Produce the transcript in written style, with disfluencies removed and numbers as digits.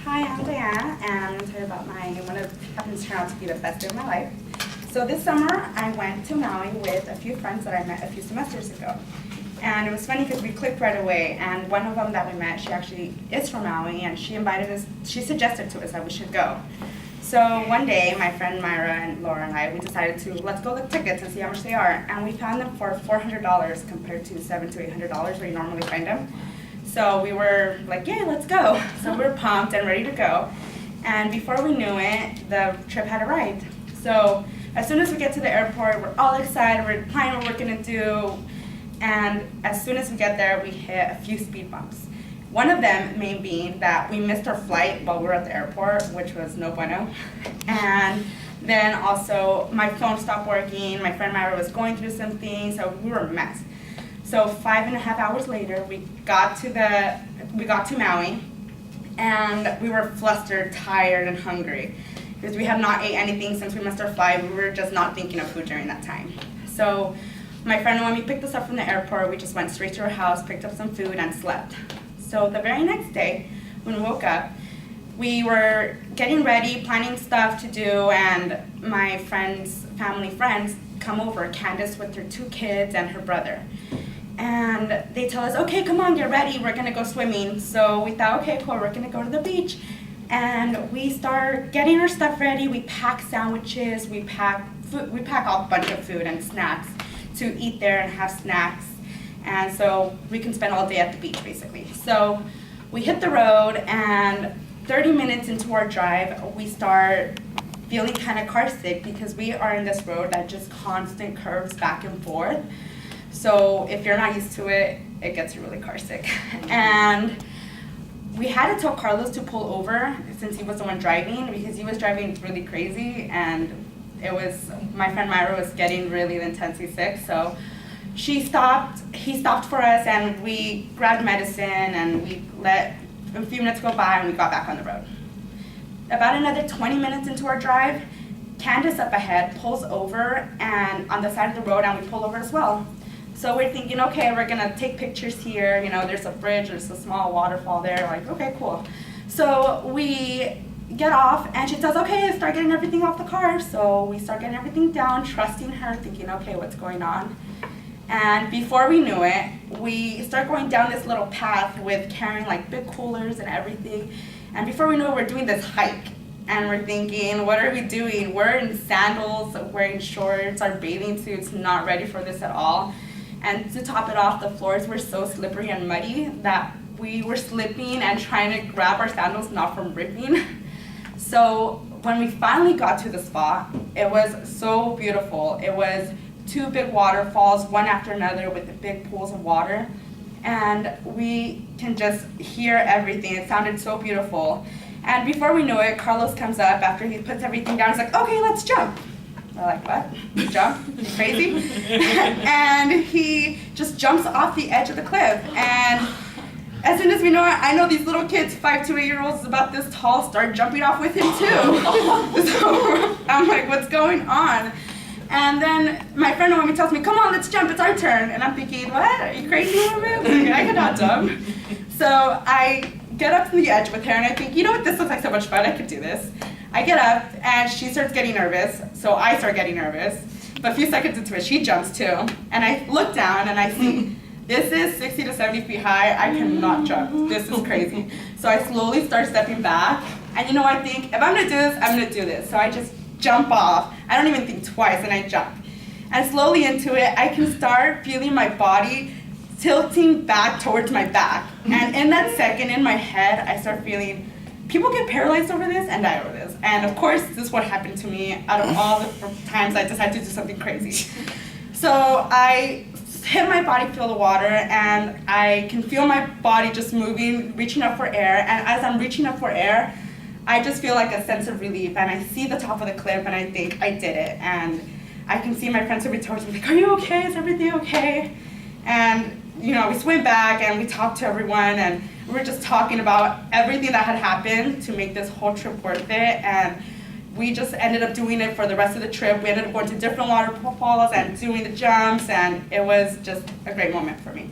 Hi, I'm Diana, and I'm going to tell you about one that happens to turn out to be the best day of my life. So this summer, I went to Maui with a few friends that I met a few semesters ago. And it was funny because we clicked right away, and one of them that we met, she actually is from Maui, and she suggested to us that we should go. So one day, my friend Myra and Laura and I, we decided let's go look tickets and see how much they are. And we found them for $400 compared to $700 to $800 where you normally find them. So we were like, yay, let's go. So we were pumped and ready to go. And before we knew it, the trip had arrived. So as soon as we get to the airport, we're all excited, we're planning what we're gonna do. And as soon as we get there, we hit a few speed bumps. One of them may being that we missed our flight while we were at the airport, which was no bueno. And then also my phone stopped working, my friend Myra was going through something, so we were a mess. So 5.5 hours later, we got to Maui, and we were flustered, tired, and hungry because we had not ate anything since we missed our flight. We were just not thinking of food during that time. So my friend, when we picked us up from the airport, we just went straight to our house, picked up some food, and slept. So the very next day, when we woke up, we were getting ready, planning stuff to do, and my friend's family friends come over, Candace with her 2 kids and her brother. And they tell us, okay, come on, get ready, we're gonna go swimming. So we thought, okay, cool, we're gonna go to the beach. And we start getting our stuff ready. We pack sandwiches, we pack a bunch of food and snacks to eat there and have snacks. And so we can spend all day at the beach, basically. So we hit the road, and 30 minutes into our drive, we start feeling kind of car sick because we are in this road that just constant curves back and forth. So if you're not used to it, it gets you really car sick. And we had to tell Carlos to pull over since he was the one driving, because he was driving really crazy, and my friend Myra was getting really intensely sick. So he stopped for us, and we grabbed medicine, and we let a few minutes go by, and we got back on the road. About another 20 minutes into our drive, Candace up ahead pulls over and on the side of the road, and we pull over as well. So we're thinking, okay, we're gonna take pictures here. You know, there's a bridge, there's a small waterfall there. Like, okay, cool. So we get off, and she says, okay, start getting everything off the car. So we start getting everything down, trusting her, thinking, okay, what's going on? And before we knew it, we start going down this little path with carrying like big coolers and everything. And before we knew it, we're doing this hike. And we're thinking, what are we doing? We're in sandals, wearing shorts, our bathing suits, not ready for this at all. And to top it off, the floors were so slippery and muddy that we were slipping and trying to grab our sandals not from ripping. So when we finally got to the spot, it was so beautiful. It was 2 big waterfalls, one after another, with the big pools of water. And we can just hear everything. It sounded so beautiful. And before we knew it, Carlos comes up after he puts everything down. He's like, okay, let's jump. We're like, what? Jump? You crazy? And he just jumps off the edge of the cliff. And as soon as we know it, I know these little kids, 5 to 8-year-olds about this tall, start jumping off with him too. So I'm like, what's going on? And then my friend Naomi tells me, come on, let's jump, it's our turn. And I'm thinking, what? Are you crazy, woman? I cannot jump. So I get up to the edge with her, and I think, you know what, this looks like so much fun, I could do this. I get up, and she starts getting nervous, so I start getting nervous. But a few seconds into it, she jumps too. And I look down, and I see, this is 60 to 70 feet high, I cannot jump, this is crazy. So I slowly start stepping back, and you know, I think, if I'm gonna do this, I'm gonna do this. So I just jump off. I don't even think twice, and I jump. And slowly into it, I can start feeling my body tilting back towards my back. And in that second, in my head, I start feeling, people get paralyzed over this and die over this. And of course, this is what happened to me out of all the times I decided to do something crazy. So I hit my body, feel the water, and I can feel my body just moving, reaching up for air. And as I'm reaching up for air, I just feel like a sense of relief, and I see the top of the cliff, and I think, I did it. And I can see my friends over towards me, like, are you okay? Is everything okay? And you know, we swim back, and we talk to everyone, and we're just talking about everything that had happened to make this whole trip worth it. And we just ended up doing it for the rest of the trip. We ended up going to different waterfalls and doing the jumps, and it was just a great moment for me.